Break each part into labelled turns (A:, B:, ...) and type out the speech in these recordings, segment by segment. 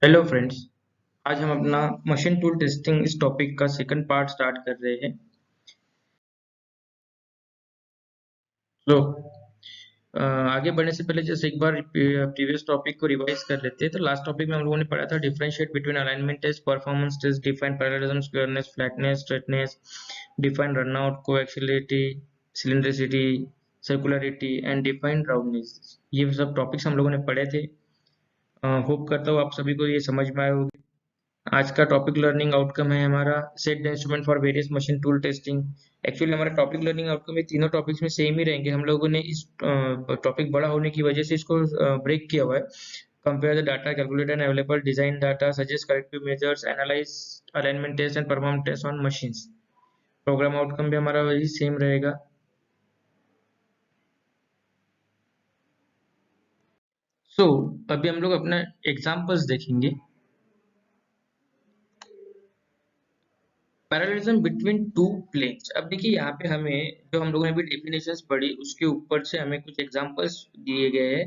A: Hello friends. आज हम अपना मशीन टूल टेस्टिंग इस टॉपिक का सेकंड पार्ट स्टार्ट कर रहे हैं। तो आगे बढ़ने से पहले जैसे एक बार प्रीवियस टॉपिक को रिवाइज कर लेते हैं। तो लास्ट टॉपिक में हम लोगों ने पढ़ा था differentiate between alignment test, performance test, define parallelism, squareness, flatness, straightness, define runout, coaxiality, cylindricity, circularity and define roundness. ये सब टॉपिक्स हम लोगों ने पढ़े थे। होप करता हूँ आप सभी को ये समझ में आए होंगे। आज का टॉपिक लर्निंग आउटकम है हमारा set the instrument for various machine tool testing. Actually हमारा टॉपिक लर्निंग आउटकम ये तीनों टॉपिक्स में सेम ही रहेंगे। हम लोगों ने इस टॉपिक बड़ा होने की वजह से इसको ब्रेक किया हुआ है। Compare the data, calculate and available design data, suggest corrective measures, analyse alignment test and perform test on machines. Programme outcome भी हमारा वही सेम रहेगा। सो अभी हम लोग अपना एग्जाम्पल्स देखेंगे। Parallelism between two planes. अब देखिए यहाँ पे हमें जो हम लोगों ने अभी डेफिनेशंस पढ़ी उसके ऊपर से हमें कुछ एग्जांपल्स दिए गए हैं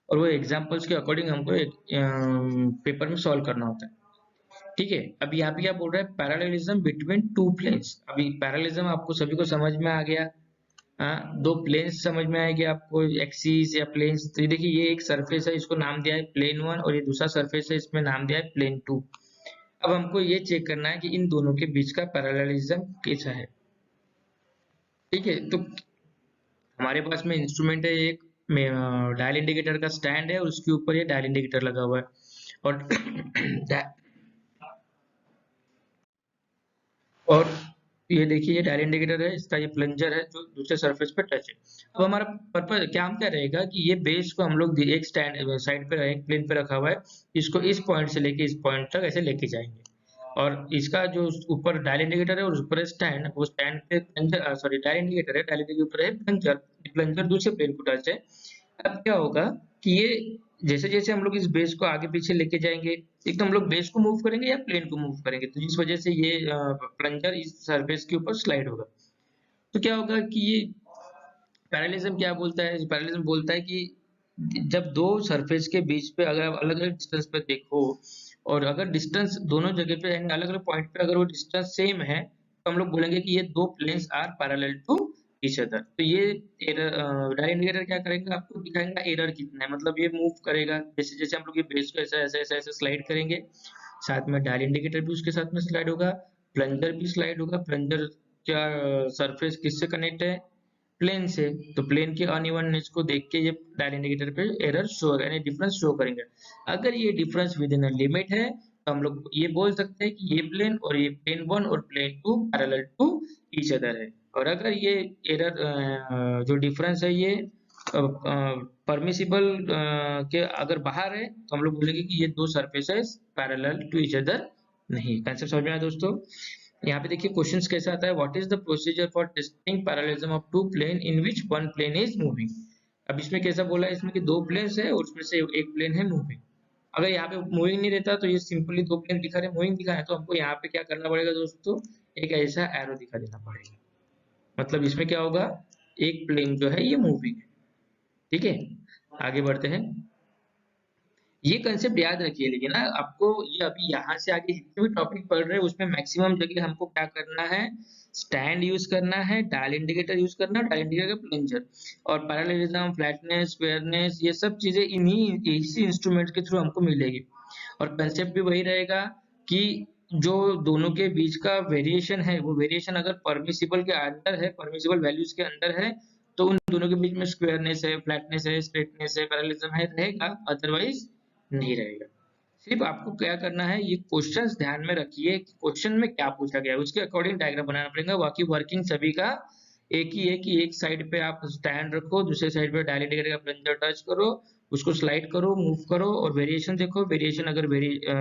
A: और वो एग्जांपल्स के अकॉर्डिंग हमको एक पेपर में सॉल्व करना होता है। ठीक है, अब यहाँ पे क्या बोल रहा है, पैरेललिज्म बिटवीन टू प्लेन्स। अभी पैरेललिज्म आपको सभी को समझ में आ गया। हाँ, दो प्लेन्स समझ में आएगी आपको, एक्सिस या प्लेन्स। तो ये देखिए ये एक सरफेस है, इसको नाम दिया है प्लेन वन, और ये दूसरा सरफेस है, इसमें नाम दिया है प्लेन टू। अब हमको ये चेक करना है कि इन दोनों के बीच का पैरेललिज्म कैसा है। ठीक है, तो हमारे पास में इंस्ट्रूमेंट है एक, डायल इंडिकेटर का स्टैंड है और उसके ऊपर ये डायल इंडिकेटर लगा हुआ है। और और ये देखिए ये डायल इंडिकेटर है, इसका ये प्लंजर है जो दूसरे सरफेस पे टच है। अब हमारा पर्पज क्या, हम क्या रहेगा कि ये बेस को हम लोग एक स्टैंड साइड पे एक प्लेन पे रखा हुआ है, इसको इस पॉइंट से लेके इस पॉइंट तक ऐसे लेके जाएंगे। और इसका जो ऊपर डायल इंडिकेटर है और उस ऊपर स्टैंड, वो स्टैंड पे प्लंजर, सॉरी डायल इंडिकेटर है, डायल इंडिकेटर के ऊपर है प्लंजर, प्लंजर दूसरे प्लेन को टच है। अब क्या होगा कि ये जैसे जैसे हम लोग इस बेस को आगे पीछे लेके जाएंगे, एक तो हम लोग बेस को मूव करेंगे या प्लेन को मूव करेंगे, तो जिस वजह से ये प्लंजर इस सरफेस के ऊपर स्लाइड होगा। तो क्या होगा कि ये पैरेललिज्म क्या बोलता है, पैरेललिज्म बोलता है कि जब दो सरफेस के बीच पे अगर आप अलग अलग डिस्टेंस पे देखो, और अगर डिस्टेंस दोनों जगह पे अलग अलग पॉइंट पे अगर वो डिस्टेंस सेम है, तो हम लोग बोलेंगे कि ये दो planes are parallel to each other. तो ये एरर, डायल इंडिकेटर क्या करेगा, आपको दिखाएगा एरर कितना है, मतलब ये मूव करेगा जैसे जैसे हम लोग ये बेस को ऐसा ऐसा ऐसा ऐसा स्लाइड करेंगे, साथ में डायल इंडिकेटर भी उसके साथ में स्लाइड होगा, प्लंजर भी स्लाइड होगा। प्लंजर क्या सरफेस किससे कनेक्ट है, प्लेन से, तो प्लेन के अनइवननेस को देख के ये डायल इंडिकेटर पे एरर शो यानी डिफरेंस शो करेंगे। अगर ये difference with in a limit है तो हम लोग ये बोल सकते हैं कि ये प्लेन और ये प्लेन वन और plane two parallel to each other है। और अगर ये एरर जो डिफरेंस है ये परमिसिबल के अगर बाहर है, तो हम लोग बोलेंगे कि ये दो surfaces parallel to each other नहीं। कंसेप्ट समझ में आया दोस्तों। यहाँ पे देखिए क्वेश्चंस कैसा आता है, what is the procedure for testing parallelism of two plane in which one plane is moving. अब इसमें कैसा बोला है, इसमें कि दो प्लेन्स है और उसमें से एक प्लेन है मूविंग। अगर यहाँ पे मूविंग नहीं रहता तो ये सिंपली दो प्लेन दिखा रहे, मूविंग दिखा है, तो हमको यहाँ पे क्या करना पड़ेगा दोस्तों, एक ऐसा एरो दिखा देना पड़ेगा। मतलब इसमें क्या होगा, एक प्लेन जो है ये मूविंग है। ठीक है, आगे बढ़ते हैं। ये कंसेप्ट याद रखिए, लेकिन ना आपको ये अभी यहाँ से आगे जितने भी टॉपिक पढ़ रहे हैं उसमें मैक्सिमम जगह हमको क्या करना है, स्टैंड यूज करना है, डायल इंडिकेटर यूज करना है, डायल इंडिकेटर का प्लंजर, और पैरेललिज्म, फ्लैटनेस, स्क्वायरनेस, ये सब चीजें इन्हीं इसी इंस्ट्रूमेंट के थ्रू हमको मिलेगी। और कंसेप्ट भी वही रहेगा कि जो दोनों के बीच का वेरिएशन है, वो वेरिएशन अगर परमिसिबल के अंदर है, परमिसिबल वैल्यूज के अंदर है, तो उन दोनों के बीच में स्क्वायरनेस है, फ्लैटनेस है, स्ट्रेटनेस है, पैरेललिज्म है, रहेगा, अदरवाइज नहीं रहेगा। सिर्फ आपको क्या करना है, ये क्वेश्चंस ध्यान में रखिए कि क्वेश्चन में क्या पूछा गया है, उसके अकॉर्डिंग डायग्राम बनाना पड़ेगा। बाकी वर्किंग सभी का एक ही है कि एक साइड पे आप स्टैंड रखो, दूसरे साइड पे डायल इंडिकेटर का प्लंजर टच करो, उसको स्लाइड करो, मूव करो, और वेरिएशन देखो। वेरिएशन अगर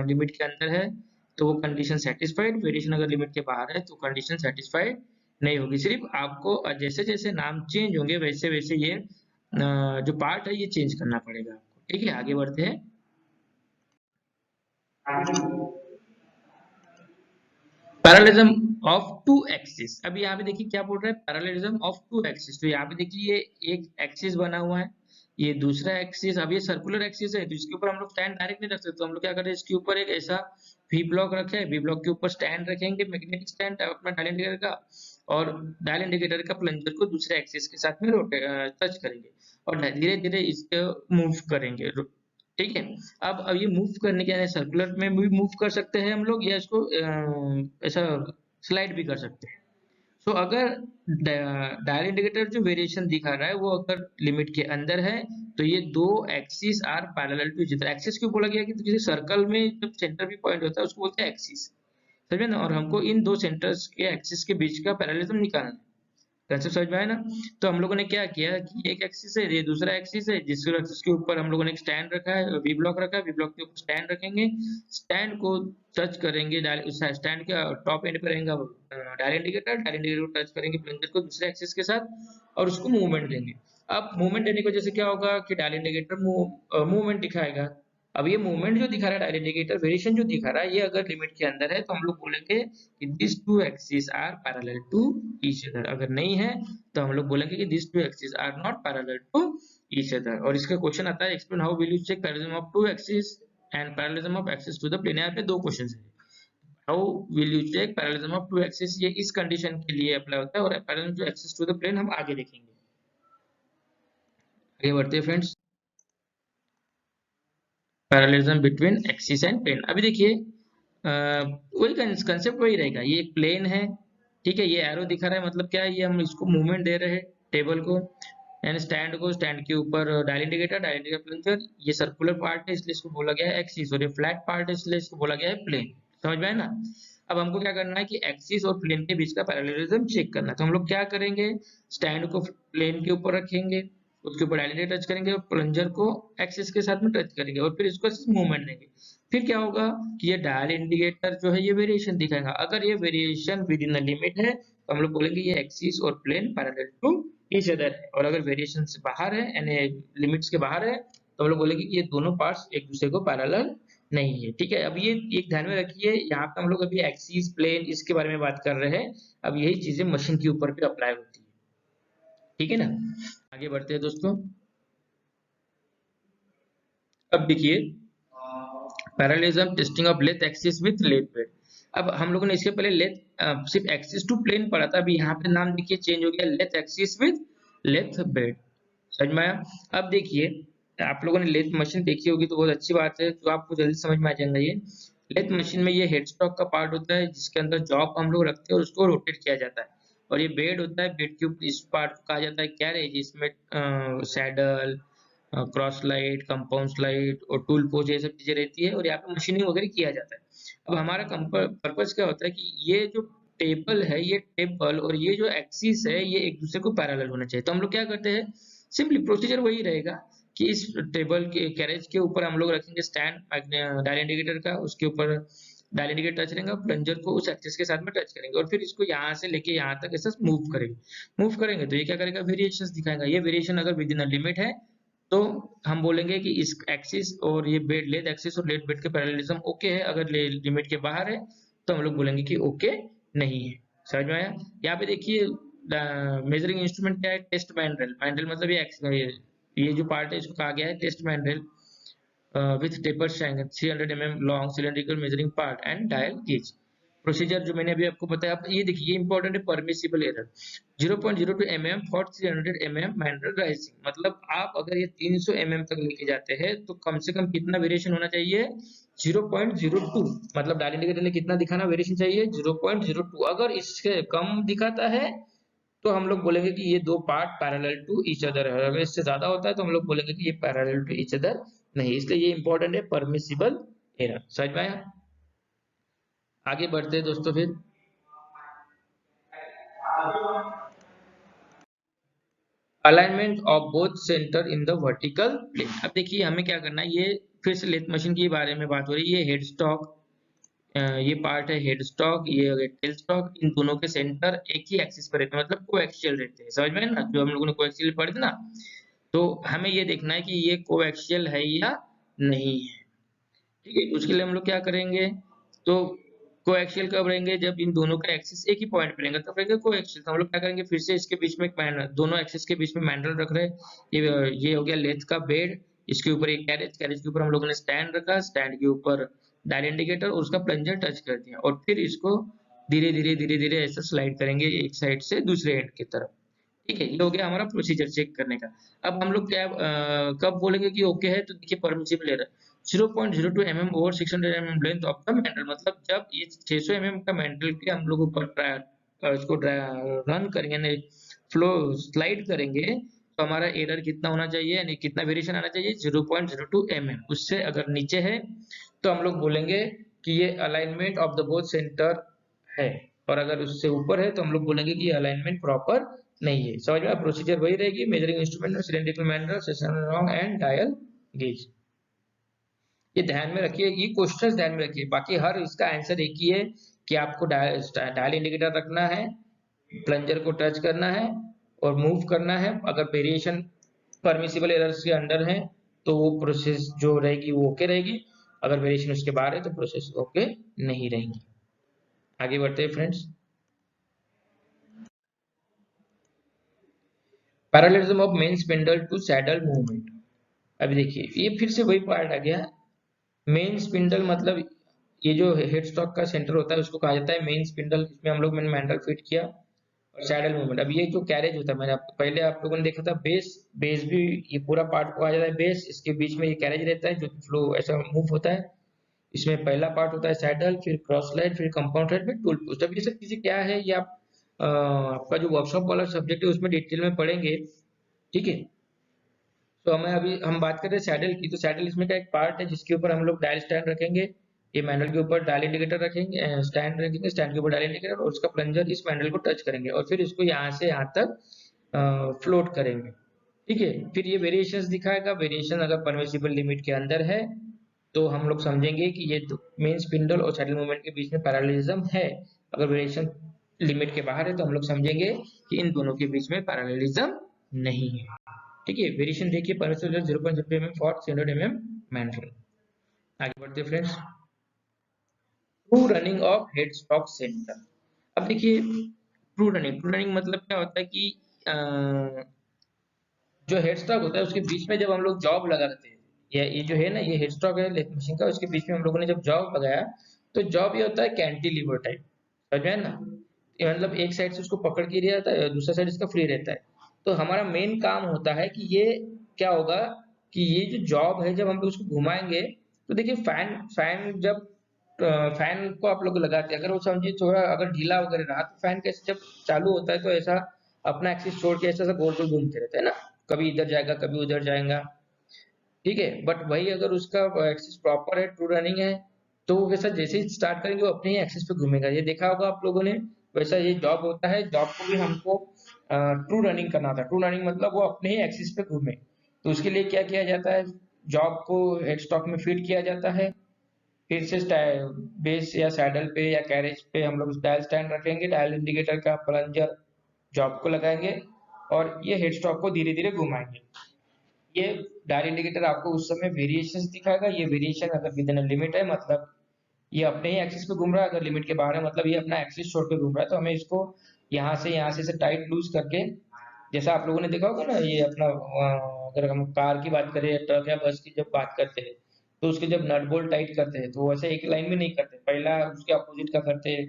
A: लिमिट के अंदर है तो वो कंडीशन सेटिस्फाइड, वेरिएशन अगर लिमिट के बाहर है तो कंडीशन सेटिस्फाइड नहीं होगी। सिर्फ आपको जैसे जैसे नाम चेंज होंगे वैसे वैसे ये जो पार्ट है ये चेंज करना पड़ेगा आपको। ठीक है, आगे बढ़ते हैं। Parallelism of two axis. अभी यहाँ पे देखिए क्या बोल रहा है, पैरेललिज्म ऑफ टू एक्सिस। तो यहाँ पे देखिए ये एक एक्सिस बना हुआ है, ये दूसरा एक्सिस, अब ये सर्कुलर एक्सिस है तो इसके ऊपर हम लोग स्टैंड डायरेक्ट नहीं रख सकते, तो हम लोग क्या करते हैं, इसके ऊपर एक ऐसा वी ब्लॉक रखे हैं, वी ब्लॉक के ऊपर स्टैंड रखेंगे, मैग्नेटिक स्टैंड अपना डायल इंडिकेटर का, और डायल इंडिकेटर का प्लंजर को दूसरे एक्सिस के साथ में रोटेट टच करेंगे और धीरे धीरे इसको मूव करेंगे। ठीक है। अब ये मूव करने के सर्कुलर में भी मूव कर सकते हैं हम लोग, या इसको ऐसा स्लाइड भी कर सकते हैं। सो अगर डायल इंडिकेटर जो वेरिएशन दिखा रहा है वो अगर लिमिट के अंदर है तो ये दो axis are parallel to each other. Axis क्यों बोला गया कि किसी सर्कल में जब सेंटर भी पॉइंट होता है उसको बोलते हैं एक्सिस, समझे ना। और हमको इन दो सेंटर्स के एक्सिस के बीच का पैरेललिज्म निकालना है। कंसेप्ट समझ में आया ना। तो हम लोगों ने क्या किया कि एक एक्सिस है, ये दूसरा एक्सिस है, जिस एक्सिस के ऊपर हम लोगों ने एक स्टैंड रखा है, वी ब्लॉक रखा है, वी ब्लॉक के ऊपर स्टैंड रखेंगे, स्टैंड को टच करेंगे, उस स्टैंड के टॉप एंड पे रहेगा डायल इंडिकेटर, डायल इंडिकेटर को टच करेंगे प्लंजर को दूसरे एक्सिस के साथ और उसको मूवमेंट देंगे। अब मूवमेंट देने की वजह से क्या होगा कि डायल इंडिकेटर मूवमेंट दिखाएगा। अब ये मूवमेंट जो दिखा रहा है डायल इंडिकेटर, वेरिएशन जो दिखा रहा है, ये अगर लिमिट के अंदर है तो हम लोग बोलेंगे कि this two axis are parallel to each other. अगर नहीं है तो हम लोग बोलेंगे कि this two axis are not parallel to each other. और इसका क्वेश्चन आता है, explain how will you check parallelism of two axis and parallelism of axis to the plane. यहाँ पे दो क्वेश्चन है। How will you check parallelism of two axis, ये इस कंडीशन के लिए अप्लाई होता है, और parallel to axis to the plane हम आगे देखेंगे। आगे बढ़ते हैं friends. Parallelism between axis and plane. अभी देखिए वही कंसेप्ट वही रहेगा। ये एक प्लेन है, ठीक है, ये एरो दिखा रहा है, मतलब क्या है, ये हम इसको मूवमेंट दे रहे हैं टेबल को यानी स्टैंड को, स्टैंड के ऊपर dial indicator, dial indicator plunger. ये सर्कुलर पार्ट है इसलिए इसको बोला गया है एक्सिस, और ये फ्लैट पार्ट है इसलिए इसको बोला गया है प्लेन। समझ में आया ना। अब हमको क्या करना है कि एक्सिस और प्लेन के बीच का पैरेललिज्म चेक करना है। तो हम लोग क्या करेंगे, स्टैंड को प्लेन के ऊपर रखेंगे, उसके ऊपर डायल इंडिकेटर टच करेंगे और प्लंजर को एक्सिस के साथ में टच करेंगे और फिर इसको मूवमेंट देंगे। फिर क्या होगा कि ये डायल इंडिकेटर जो है ये वेरिएशन दिखाएगा। अगर ये variation within the limit है तो हम लोग बोलेंगे ये एक्सिस और plane parallel to each other है, और अगर वेरिएशन से बाहर है यानी लिमिट्स के बाहर है तो हम लोग बोलेंगे कि ये दोनों पार्ट्स एक दूसरे को पैरेलल नहीं है। ठीक है। अब ये एक ध्यान में रखिए, यहाँ पे हम लोग अभी एक्सिस प्लेन इसके बारे में बात कर रहे हैं। अब यही चीजें मशीन के ऊपर भी अप्लाई होती है। ठीक है ना। आगे बढ़ते हैं दोस्तों। अब देखिए parallelism testing of lathe axis with lathe bed. अब हम लोगों ने इसके पहले लेथ सिर्फ एक्सिस टू प्लेन पढ़ा था, अभी यहाँ पे नाम देखिए चेंज हो गया, lathe axis with lathe bed. समझ में आया। अब देखिए आप लोगों ने लेथ मशीन देखी होगी तो बहुत अच्छी बात है, तो आपको जल्दी समझ में आ जाएगा। ये लेथ मशीन में ये हेड स्टॉक का पार्ट होता है जिसके अंदर जॉब हम लोग रखते हैं और उसको रोटेट किया जाता है, और ये बेड होता है, बेड के ऊपर इस पार्ट को कहा जाता है कैरेज, जिसमें saddle, cross light, compound light और टूल पोज ये सब चीजें रहती है, और यहाँ पे मशीनिंग वगैरह किया जाता है। अब हमारा पर्पज क्या होता है कि ये जो टेबल है, ये टेबल और ये जो एक्सिस है ये एक दूसरे को पैरेलल होना चाहिए। तो हम लोग क्या करते हैं, सिंपली प्रोसीजर वही रहेगा कि इस टेबल के कैरेज के ऊपर हम लोग रखेंगे स्टैंड डायल इंडिकेटर का, उसके ऊपर डायल इंडिकेटर टच करेंगे, प्लंजर को उस एक्सिस के साथ में टच करेंगे और फिर इसको यहाँ से लेके यहाँ तक ऐसा मूव करेंगे तो ये क्या करेगा, वेरिएशंस दिखाएगा। ये वेरिएशन अगर विद इन अ लिमिट है तो हम बोलेंगे कि इस एक्सिस और ये बेड लेथ एक्सिस और लेथ बेड के पैरेललिज्म ओके है। अगर लिमिट के बाहर है तो हम लोग बोलेंगे कि ओके नहीं है। समझ में आया। यहाँ पे देखिए मेजरिंग इंस्ट्रूमेंट क्या है, टेस्ट मैंड्रेल। मैंड्रेल मतलब ये जो पार्ट है इसको कहा गया है test mandrel with taper shank 300 mm long cylindrical measuring part and dial gauge। Procedure जो मैंने अभी आपको बताया, आप ये देखिए इंपॉर्टेंट है, permissible error 0.02 mm for 300 mm mandrel rising. मतलब आप अगर ये 300 mm तक लेके जाते हैं तो कम से कम कितना वेरिएशन होना चाहिए, 0.02। मतलब डायल इंडिकेटर ने कितना दिखाना वेरिएशन चाहिए, 0.02। अगर इससे कम दिखाता है तो हम लोग बोलेंगे कि ये दो part parallel to each other है। अगर इससे ज्यादा होता है तो हम लोग बोलेंगे कि ये पैरेलल टू ईच अदर नहीं। इसलिए ये इंपॉर्टेंट है, परमिसिबल एरर। समझ में आया। आगे बढ़ते हैं दोस्तों। फिर alignment of both centre in the vertical plane. अब देखिए हमें क्या करना है, ये फिर से लेथ मशीन के बारे में बात हो रही है। ये हेड स्टॉक, ये पार्ट है हेड स्टॉक, ये टेल स्टॉक, इन दोनों के सेंटर एक ही एक्सिस पर रहते हैं, मतलब कोएक्सियल रहते हैं। समझ में ना, जो हम लोगों ने कोएक्सियल पढ़े थे ना, तो हमें ये देखना है कि ये कोएक्सियल है या नहीं है। ठीक है। उसके लिए हम लोग क्या करेंगे, तो कोएक्सियल कब रहेंगे? जब इन दोनों का एक्सिस एक ही पॉइंट पे रहेंगे तब रहेंगे कोएक्सियल। तो हम लोग क्या करेंगे, फिर से इसके बीच में एक दोनों एक्सिस के बीच में मैंडल रख रहे हैं। ये हो गया लेंथ का बेड, इसके ऊपर एक कैरेज, कैरेज के ऊपर हम लोगों ने स्टैंड रखा, स्टैंड के ऊपर डायल इंडिकेटर और उसका प्लंजर टच कर दिया, और फिर इसको धीरे धीरे धीरे धीरे ऐसे स्लाइड करेंगे एक साइड से दूसरे एंड की तरफ। ठीक है, ये हो गया हमारा प्रोसीजर चेक करने का। अब हम लोग क्या कब बोलेंगे कि ओके है? तो देखिए permissible error 0.02 mm over 600 mm length of the mandrel, मतलब जब ये 600 mm का मैंटल के हम लोग ऊपर इसको रन करेंगे, नहीं फ्लो स्लाइड करेंगे, तो हमारा एरर कितना होना चाहिए, यानी कितना वेरिएशन आना चाहिए? 0.02 mm। उससे अगर नीचे है तो हम लोग बोलेंगे कि ये alignment of the both centre है, और अगर उससे ऊपर है तो हम लोग बोलेंगे कि अलाइनमेंट प्रॉपर नहीं है। समझ में? प्रोसीजर वही रहेगी, मेजरिंग इंस्ट्रूमेंट में cylindrical manner, session wrong and dial gauge. ये ध्यान में रखिए, ये क्वेश्चंस ध्यान में रखिए, बाकी हर इसका आंसर एक ही है कि आपको डायल इंडिकेटर रखना है, प्लंजर को टच करना है और मूव करना है। अगर वेरिएशन परमिसिबल एरर्स के अंडर है तो वो प्रोसेस जो रहेगी वो ओके रहेगी, अगर वेरिएशन उसके बाहर है तो प्रोसेस ओके नहीं रहेगी। आगे बढ़ते हैं friends. Parallelism of main spindle to saddle movement. अभी देखिए ये फिर से वही पार्ट आ गया। मेन स्पिंडल मतलब ये जो हेड स्टॉक का सेंटर होता है उसको कहा जाता है मेन स्पिंडल। इसमें हम लोग मैंने मैंडल फिट किया, और सैडल मूवमेंट। अब ये जो कैरेज होता है, मैंने पहले आप लोगों ने देखा था बेस, बेस भी ये पूरा पार्ट को आ जाता है बेस, इसके बीच में ये कैरेज रहता है जो फ्लो ऐसा मूव होता है। इसमें पहला पार्ट होता है सैडल, फिर क्रॉस स्लाइड, फिर कंपाउंड थ्रेड, फिर टूल पुश। अब ये सब चीजें क्या है, ये आप आपका जो वर्कशॉप वाला सब्जेक्ट है उसमें डिटेल में पढ़ेंगे। ठीक है, तो हमें अभी हम बात कर रहे हैं सैडल की। तो सैडल इसमें का एक पार्ट है जिसके ऊपर हम लोग डायल स्टैंड रखेंगे, ये मैंडल के ऊपर डायल इंडिकेटर रखेंगे, स्टैंड रखेंगे, स्टैंड के ऊपर डायल इंडिकेटर, और उसका प्लंजर इस मैंडल को टच करेंगे और फिर इसको यहाँ से यहाँ तक फ्लोट करेंगे। ठीक है, फिर ये वेरिएशंस दिखाएगा। वेरिएशन अगर परमिसिबल लिमिट के अंदर है तो हम लोग समझेंगे कि ये मेन स्पिंडल और सैडल मूवमेंट के बीच में पैरेललिज्म है। अगर वेरिएशन लिमिट के बाहर है तो हम लोग समझेंगे कि इन दोनों के बीच में पैरेललिज्म नहीं है। ठीक है, वेरिएशन देखिए permissible 0.02 mm for 300 mm mandrel. आगे बढ़ते friends. True running of head stock centre. अब देखिए ट्रू रनिंग मतलब क्या होता है कि जो हेड स्टॉक होता है उसके बीच में जब हम लोग जॉब लगाते हैं, ये जो है ना, ये हेड स्टॉक है लेथ मशीन का, उसके बीच में हम लोगों ने जब जॉब लगाया तो जॉब ये होता है कैंटिलीवर टाइप। समझ में ना? ये मतलब एक साइड से उसको पकड़ के दिया जाता है, दूसरा साइड इसका फ्री रहता है। तो हमारा मेन काम होता है कि ये क्या होगा कि ये जो जॉब है जब हम लोग उसको घुमाएंगे तो देखिए फैन फैन जब फैन को आप लोग लगाते हैं, अगर वो समझिए थोड़ा अगर ढीला वगैरह रहा तो फैन कैसे जब चालू होता है तो ऐसा अपना एक्सिस छोड़ के ऐसा ऐसा गोल गोल घूमते रहते हैं ना, कभी इधर जाएगा कभी उधर जाएगा। ठीक है, बट वही अगर उसका एक्सिस प्रॉपर है, ट्रू रनिंग है, तो वो वैसा जैसे ही स्टार्ट करेंगे वो अपने ही एक्सिस पे घूमेगा। ये देखा होगा आप लोगों ने। वैसा ये जॉब होता है, जॉब को भी हमको ट्रू रनिंग करना था। ट्रू रनिंग मतलब वो अपने ही एक्सिस पे घूमे। तो उसके लिए क्या किया जाता है, जॉब को हेड स्टॉक में फीड किया जाता है, फिर से बेस या सैडल पे या कैरेज पे हम लोग डायल स्टैंड रखेंगे, डायल इंडिकेटर का प्लंजर जॉब को लगाएंगे और ये हेड स्टॉक को धीरे धीरे घुमाएंगे। ये डायल इंडिकेटर आपको उस समय वेरिएशंस दिखाएगा। ये वेरिएशन अगर विद इन लिमिट है मतलब ये अपने ही एक्सिस पे घूम रहा है, अगर लिमिट के बाहर है मतलब ये अपना एक्सिस छोड़ के घूम रहा है। तो हमें इसको यहाँ से टाइट लूज करके, जैसा आप लोगों ने देखा होगा ना, ये अपना अगर हम कार की बात करें या ट्रक या बस की जब बात करते हैं तो उसके जब नट बोल्ट टाइट करते हैं तो वैसे एक लाइन में नहीं करते, पहला उसके अपोजिट का करते हैं,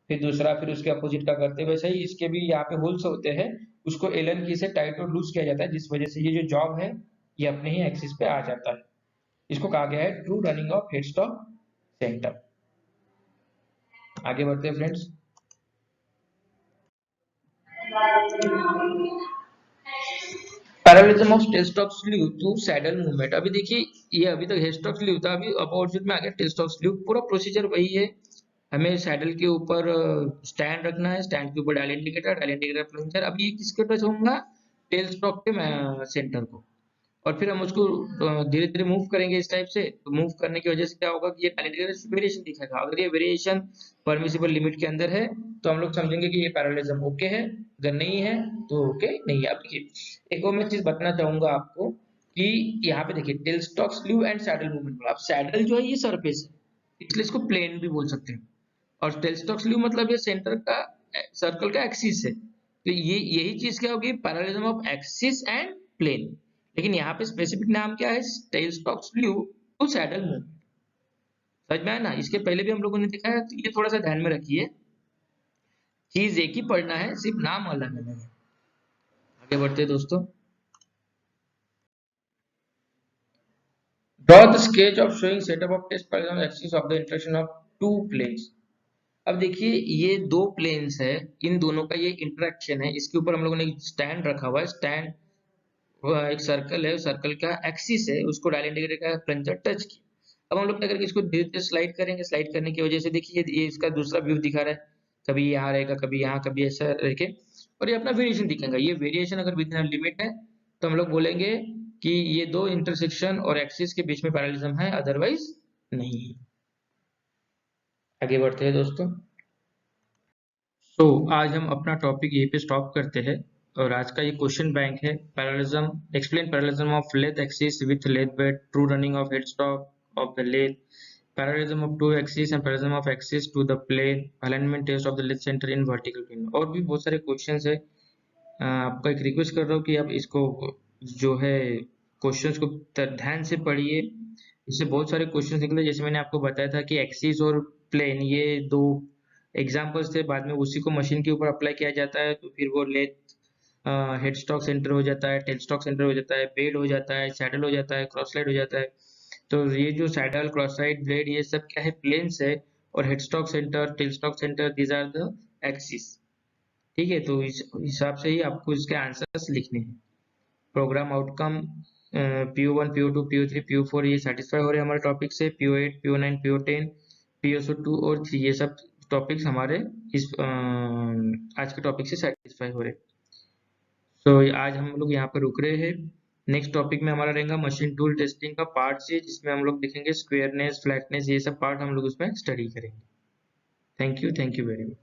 A: फिर दूसरा, फिर उसके अपोजिट का करते हैं। वैसे ही इसके भी यहाँ पे होल्स होते हैं, उसको एलन की से टाइट और लूज किया जाता है, जिस वजह से ये जो जॉब है ये अपने ही एक्सिस पे आ जाता है। इसको कहा गया है true running of head stock centre. आगे बढ़ते हैं friends. Parallelism of tail stock sleeve to saddle movement. अभी देखिए ये अभी तक हेड स्टॉक स्लीव था, अभी अपोजिट में आ गया टेल स्टॉक स्लीव। पूरा प्रोसीजर वही है। हमें सैडल के ऊपर स्टैंड रखना है, स्टैंड के ऊपर dial indicator, dial indicator plunger. अब ये किसके टच होगा? टेल स्टॉक के सेंटर को। और फिर हम उसको धीरे धीरे मूव करेंगे इस टाइप से। तो मूव करने की वजह से क्या होगा कि ये इंडिकेटर वेरिएशन दिखाएगा। अगर ये वेरिएशन परमिसिबल लिमिट के अंदर है तो हम लोग समझेंगे कि ये पैरेललिज्म ओके है, अगर नहीं है तो ओके नहीं है। अब देखिए एक और मैं चीज बताना चाहूंगा आपको कि यहाँ पे देखिए tell stock sleeve and saddle movement. अब सैडल जो है ये सरफेस है, इसलिए इसको प्लेन भी बोल सकते हैं, और टेलस्टॉक स्लीव मतलब ये सेंटर का सर्कल का एक्सिस है, तो ये यही चीज क्या होगी, parallelism of axis and plane. लेकिन यहाँ पे स्पेसिफिक नाम क्या है, tailstock sleeve to saddle move. समझ में आया ना, इसके पहले भी हम लोगों ने देखा है, तो ये थोड़ा सा ध्यान में रखिए, चीज एक ही पढ़ना है, सिर्फ नाम अलग अलग है। आगे बढ़ते हैं दोस्तों। Draw the sketch of showing setup of test parallel axis of the intersection of two planes. अब देखिए ये दो प्लेन्स है, इन दोनों का ये इंटरेक्शन है, इसके ऊपर हम लोगों ने स्टैंड रखा हुआ है, स्टैंड एक सर्कल है, सर्कल का एक्सिस है, उसको डायल इंडिकेटर का प्लंजर टच किया। अब हम लोग क्या करेंगे, इसको धीरे धीरे स्लाइड करेंगे, स्लाइड करने की वजह से देखिए ये इसका दूसरा व्यू दिखा रहा है, कभी यहाँ रहेगा, कभी यहाँ, कभी ऐसा रह और ये अपना वेरिएशन दिखेगा। ये वेरिएशन अगर विद इन लिमिट है तो हम लोग बोलेंगे कि ये दो इंटरसेक्शन और एक्सिस के बीच में पैरेललिज्म है, अदरवाइज नहीं है। आगे बढ़ते हैं दोस्तों। तो आज हम अपना टॉपिक यहीं पे स्टॉप करते हैं, और आज का ये क्वेश्चन बैंक है, parallelism, explain parallelism of lathe axis with lathe bed, true running of headstock of the lathe, parallelism of two axis and parallelism of axis to the plane, alignment test of the lathe centre in vertical plane. और भी बहुत सारे questions है। आपका एक request कर रहा हूँ कि आप इसको जो है क्वेश्चंस को ध्यान से पढ़िए, इससे बहुत सारे क्वेश्चंस निकले। जैसे मैंने आपको बताया था कि एक्सिस और प्लेन ये दो एग्जाम्पल्स थे, बाद में उसी को मशीन के ऊपर अप्लाई किया जाता है, तो फिर वो लेथ हेडस्टॉक सेंटर हो जाता है, टेल स्टॉक सेंटर हो जाता है, बेड हो जाता है, सैडल हो जाता है, क्रॉस स्लाइड हो जाता है। तो ये जो सैडल, क्रॉस साइड, ब्लेड, ये सब क्या है, प्लेन्स है, और headstock centre, tail stock centre, these are the axis. ठीक है, तो इस हिसाब से ही आपको इसके आंसर्स लिखने हैं। Programme outcome PO1, PO2, PO3, PO4 ये सेटिस्फाई हो रहे हैं हमारे टॉपिक से, PO8, PO9, PO10, PSO2 और 3 ये सब टॉपिक्स हमारे इस आज के टॉपिक से सेटिस्फाई हो रहे हैं। तो आज हम लोग यहाँ पर रुक रहे हैं। नेक्स्ट टॉपिक में हमारा रहेगा मशीन टूल टेस्टिंग का पार्ट से, जिसमें हम लोग देखेंगे स्क्वायरनेस, फ्लैटनेस, ये सब पार्ट हम लोग उसमें स्टडी करेंगे। Thank you very much.